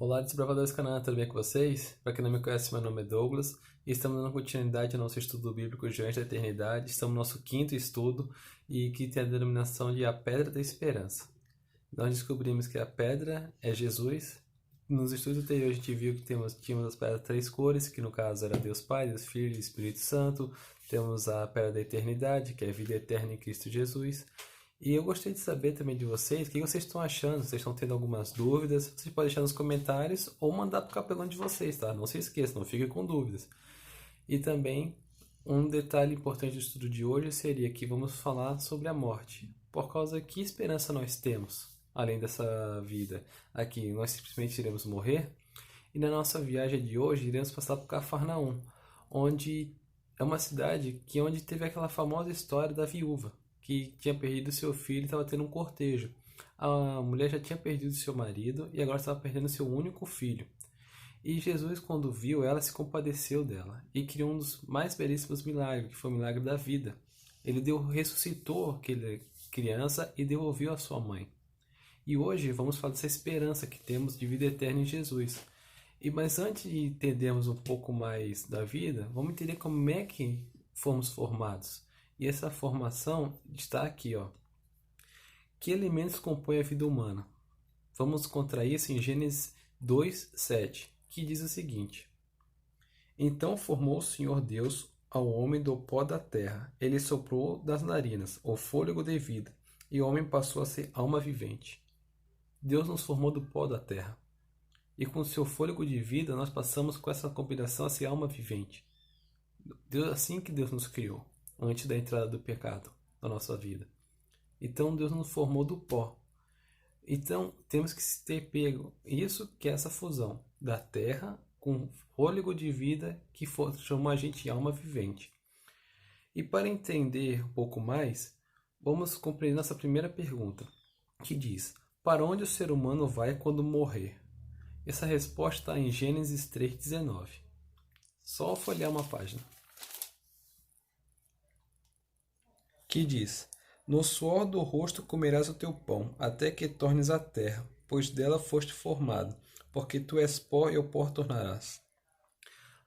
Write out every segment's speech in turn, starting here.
Olá, desbravadores do canal, tudo bem com vocês? Para quem não me conhece, meu nome é Douglas e estamos dando continuidade ao nosso estudo bíblico Joias da Eternidade. Estamos no nosso quinto estudo e que tem a denominação de A Pedra da Esperança. Nós descobrimos que a pedra é Jesus. Nos estudos anteriores a gente viu que tínhamos as pedras três cores, que no caso era Deus Pai, Deus Filho e Espírito Santo. Temos a Pedra da Eternidade, que é a vida eterna em Cristo Jesus. E eu gostaria de saber também de vocês, o que vocês estão achando, vocês estão tendo algumas dúvidas, vocês podem deixar nos comentários ou mandar para o capelão de vocês, tá? Não se esqueçam, não fiquem com dúvidas. E também, um detalhe importante do estudo de hoje seria que vamos falar sobre a morte. Por causa que esperança nós temos, além dessa vida aqui? Nós simplesmente iremos morrer? E na nossa viagem de hoje, iremos passar por Cafarnaum, onde é uma cidade onde teve aquela famosa história da viúva que tinha perdido seu filho e estava tendo um cortejo. A mulher já tinha perdido seu marido e agora estava perdendo seu único filho. E Jesus, quando viu ela, se compadeceu dela e criou um dos mais belíssimos milagres, que foi o milagre da vida. Ele ressuscitou aquela criança e devolveu a sua mãe. E hoje vamos falar dessa esperança que temos de vida eterna em Jesus. Mas antes de entendermos um pouco mais da vida, vamos entender como é que fomos formados. E essa formação está aqui, ó. Que elementos compõem a vida humana? Vamos encontrar isso em Gênesis 2:7, que diz o seguinte: Então formou o Senhor Deus ao homem do pó da terra. Ele soprou das narinas o fôlego de vida, e o homem passou a ser alma vivente. Deus nos formou do pó da terra. E com o seu fôlego de vida, nós passamos com essa combinação a ser alma vivente. Assim que Deus nos criou, antes da entrada do pecado na nossa vida. Então Deus nos formou do pó. Então temos que ter pego isso, que é essa fusão da terra com fôlego de vida que chama a gente de alma vivente. E para entender um pouco mais, vamos compreender nossa primeira pergunta, que diz: para onde o ser humano vai quando morrer? Essa resposta está em Gênesis 3:19. Só folhear uma página. Que diz: No suor do rosto comerás o teu pão, até que tornes a terra, pois dela foste formado, porque tu és pó e ao pó tornarás.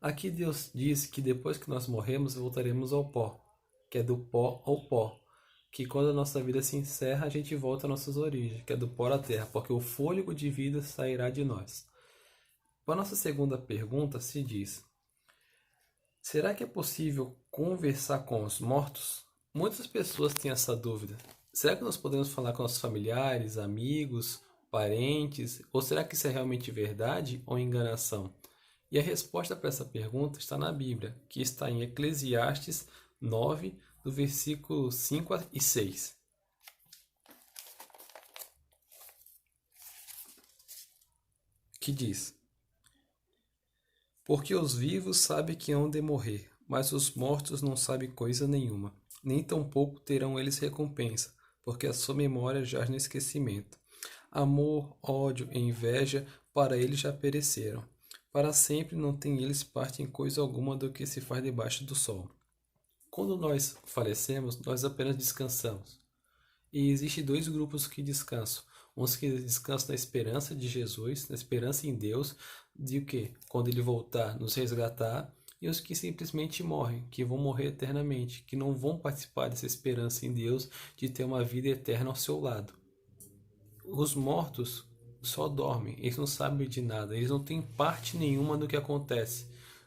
Aqui Deus diz que depois que nós morremos, voltaremos ao pó, que é do pó ao pó. Que quando a nossa vida se encerra, a gente volta às nossas origens, que é do pó à terra, porque o fôlego de vida sairá de nós. Para a nossa segunda pergunta, se diz: será que é possível conversar com os mortos? Muitas pessoas têm essa dúvida. Será que nós podemos falar com nossos familiares, amigos, parentes? Ou será que isso é realmente verdade ou enganação? E a resposta para essa pergunta está na Bíblia, que está em Eclesiastes 9, do versículo 5 e 6. Que diz: Porque os vivos sabem que hão de morrer, mas os mortos não sabem coisa nenhuma, nem tampouco terão eles recompensa, porque a sua memória jaz no esquecimento. Amor, ódio e inveja para eles já pereceram. Para sempre não têm eles parte em coisa alguma do que se faz debaixo do sol. Quando nós falecemos, nós apenas descansamos. E existem dois grupos que descansam. Uns que descansam na esperança de Jesus, na esperança em Deus, de o quê? Quando Ele voltar, nos resgatar. E os que simplesmente morrem, que vão morrer eternamente, que não vão participar dessa esperança em Deus de ter uma vida eterna ao seu lado. Os mortos só dormem, eles não sabem de nada, eles não têm parte nenhuma do que acontece.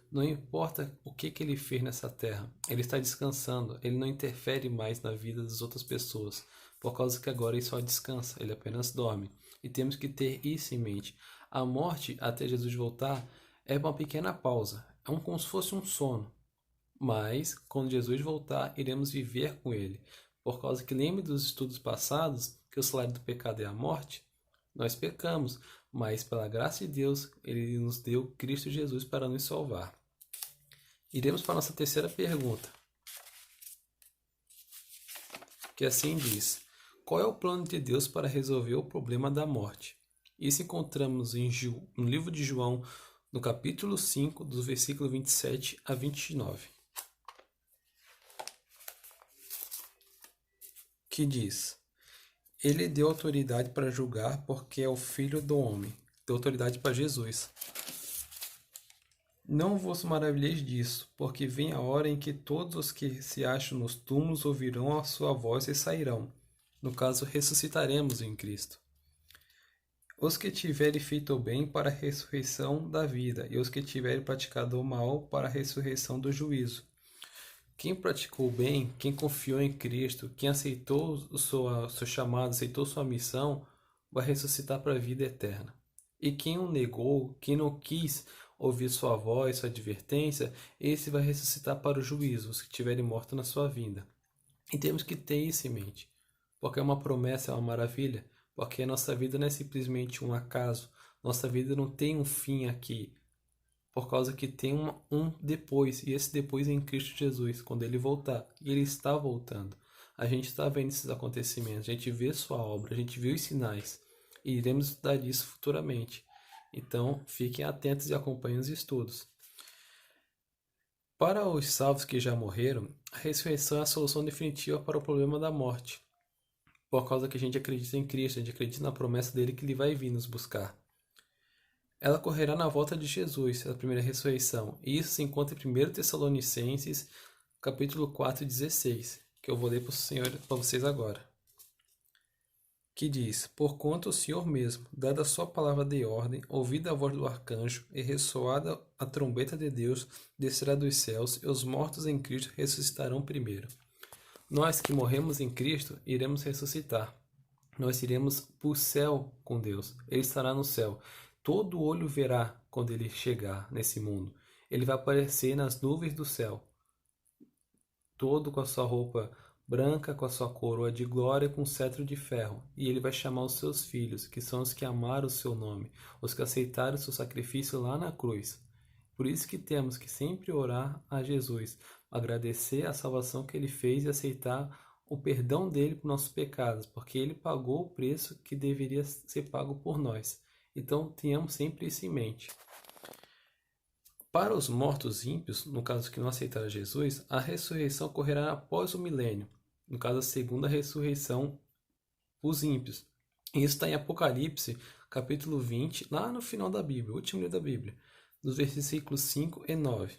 Não importa o que ele fez nessa terra, ele está descansando, ele não interfere mais na vida das outras pessoas, por causa que agora ele só descansa, ele apenas dorme. E temos que ter isso em mente. A morte, até Jesus voltar, é uma pequena pausa, é como se fosse um sono. Mas, quando Jesus voltar, iremos viver com ele. Por causa que lembre dos estudos passados, que o salário do pecado é a morte, nós pecamos, mas pela graça de Deus, Ele nos deu Cristo Jesus para nos salvar. Iremos para a nossa terceira pergunta, que assim diz: qual é o plano de Deus para resolver o problema da morte? Isso encontramos no livro de João, no capítulo 5, do versículo 27 a 29. Que diz: Ele deu autoridade para julgar porque é o Filho do homem. deu autoridade para Jesus. Não vos maravilheis disso, porque vem a hora em que todos os que se acham nos túmulos ouvirão a sua voz e sairão. No caso, ressuscitaremos em Cristo. Os que tiverem feito o bem para a ressurreição da vida, e os que tiverem praticado o mal para a ressurreição do juízo. Quem praticou o bem, quem confiou em Cristo, quem aceitou o seu chamado, aceitou sua missão, vai ressuscitar para a vida eterna. E quem o negou, quem não quis ouvir sua voz, sua advertência, esse vai ressuscitar para o juízo, os que tiverem morto na sua vinda. E temos que ter isso em mente, porque é uma promessa, é uma maravilha, porque a nossa vida não é simplesmente um acaso, nossa vida não tem um fim aqui, por causa que tem um depois, e esse depois é em Cristo Jesus, quando Ele voltar, e Ele está voltando. A gente está vendo esses acontecimentos, a gente vê sua obra, a gente viu os sinais, e iremos estudar isso futuramente. Então, fiquem atentos e acompanhem os estudos. Para os salvos que já morreram, a ressurreição é a solução definitiva para o problema da morte, por causa que a gente acredita em Cristo, a gente acredita na promessa dele que Ele vai vir nos buscar. Ela ocorrerá na volta de Jesus, a primeira ressurreição. E isso se encontra em 1 Tessalonicenses, capítulo 4, 16, que eu vou ler para vocês agora. Que diz: Porquanto o Senhor mesmo, dada a sua palavra de ordem, ouvida a voz do arcanjo e ressoada a trombeta de Deus, descerá dos céus, e os mortos em Cristo ressuscitarão primeiro. Nós que morremos em Cristo, iremos ressuscitar. Nós iremos para o céu com Deus. Ele estará no céu. Todo olho verá quando ele chegar nesse mundo. Ele vai aparecer nas nuvens do céu. Todo com a sua roupa branca, com a sua coroa de glória, com cetro de ferro. E ele vai chamar os seus filhos, que são os que amaram o seu nome, os que aceitaram o seu sacrifício lá na cruz. Por isso que temos que sempre orar a Jesus, agradecer a salvação que ele fez e aceitar o perdão dele por nossos pecados, porque ele pagou o preço que deveria ser pago por nós. Então, tenhamos sempre isso em mente. Para os mortos ímpios, no caso que não aceitaram Jesus, a ressurreição ocorrerá após o milênio, no caso a segunda ressurreição, os ímpios. E isso está em Apocalipse, capítulo 20, lá no final da Bíblia, o último livro da Bíblia, nos versículos 5 e 9.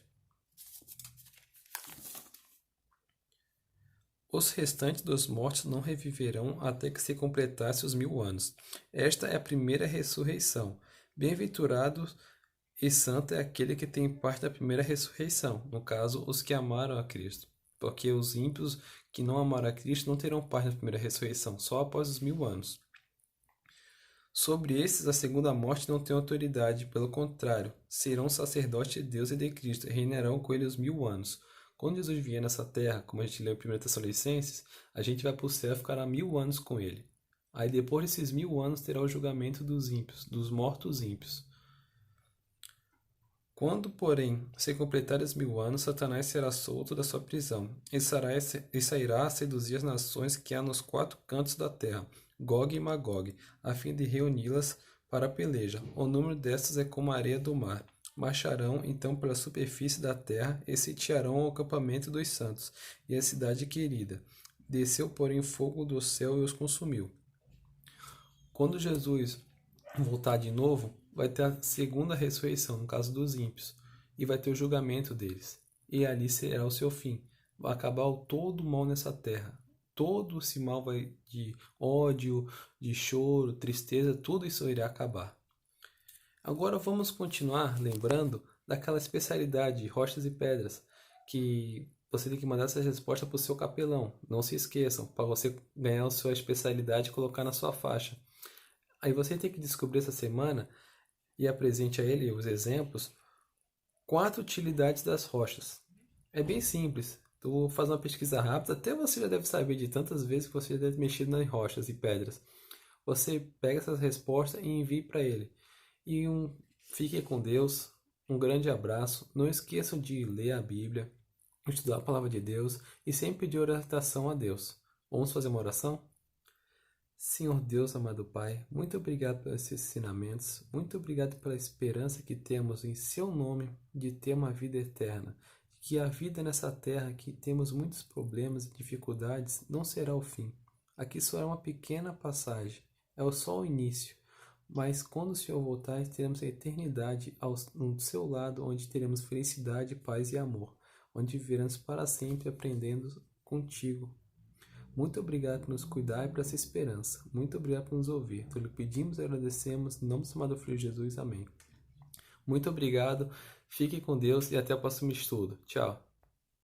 Os restantes dos mortos não reviverão até que se completasse os 1000 anos. Esta é a primeira ressurreição. Bem-aventurado e santo é aquele que tem parte da primeira ressurreição, no caso, os que amaram a Cristo. Porque os ímpios que não amaram a Cristo não terão parte da primeira ressurreição, só após os 1000 anos. Sobre esses, a segunda morte não tem autoridade, pelo contrário, serão sacerdotes de Deus e de Cristo, e reinarão com ele os 1000 anos. Quando Jesus vier nessa terra, como a gente leu em 1 Tessalonicenses, a gente vai para o céu e ficará 1000 anos com ele. Aí depois desses 1000 anos terá o julgamento dos ímpios, dos mortos ímpios. Quando, porém, se completarem os 1000 anos, Satanás será solto da sua prisão, e sairá a seduzir as nações que há nos 4 cantos da terra, Gog e Magog, a fim de reuni-las para a peleja. O número destas é como a areia do mar. Marcharão então pela superfície da terra e sitiarão o acampamento dos santos e a cidade querida. Desceu, porém, fogo do céu e os consumiu. Quando Jesus voltar de novo, vai ter a segunda ressurreição, no caso dos ímpios, e vai ter o julgamento deles. E ali será o seu fim. Vai acabar todo o mal nessa terra. Todo esse mal de ódio, de choro, tristeza, tudo isso irá acabar. Agora vamos continuar lembrando daquela especialidade de rochas e pedras, que você tem que mandar essa resposta para o seu capelão. Não se esqueçam, para você ganhar a sua especialidade e colocar na sua faixa. Aí você tem que descobrir essa semana e apresente a ele os exemplos, 4 utilidades das rochas. É bem simples. Tu faz uma pesquisa rápida, até você já deve saber de tantas vezes que você já deve mexido nas rochas e pedras. Você pega essas respostas e envie para ele. E fiquem com Deus, um grande abraço. Não esqueçam de ler a Bíblia, estudar a palavra de Deus e sempre pedir orientação a Deus. Vamos fazer uma oração? Senhor Deus, amado Pai, muito obrigado pelos esses ensinamentos, muito obrigado pela esperança que temos em Seu nome de ter uma vida eterna, que a vida nessa terra que temos muitos problemas e dificuldades não será o fim. Aqui só é uma pequena passagem, é só o início, Mas quando o Senhor voltar, teremos a eternidade no seu lado, onde teremos felicidade, paz e amor, onde viveremos para sempre aprendendo contigo. Muito obrigado por nos cuidar e por essa esperança. Muito obrigado por nos ouvir. Tudo lhe pedimos e agradecemos. Em nome do amado Filho Jesus. Amém. Muito obrigado. Fique com Deus e até o próximo estudo. Tchau.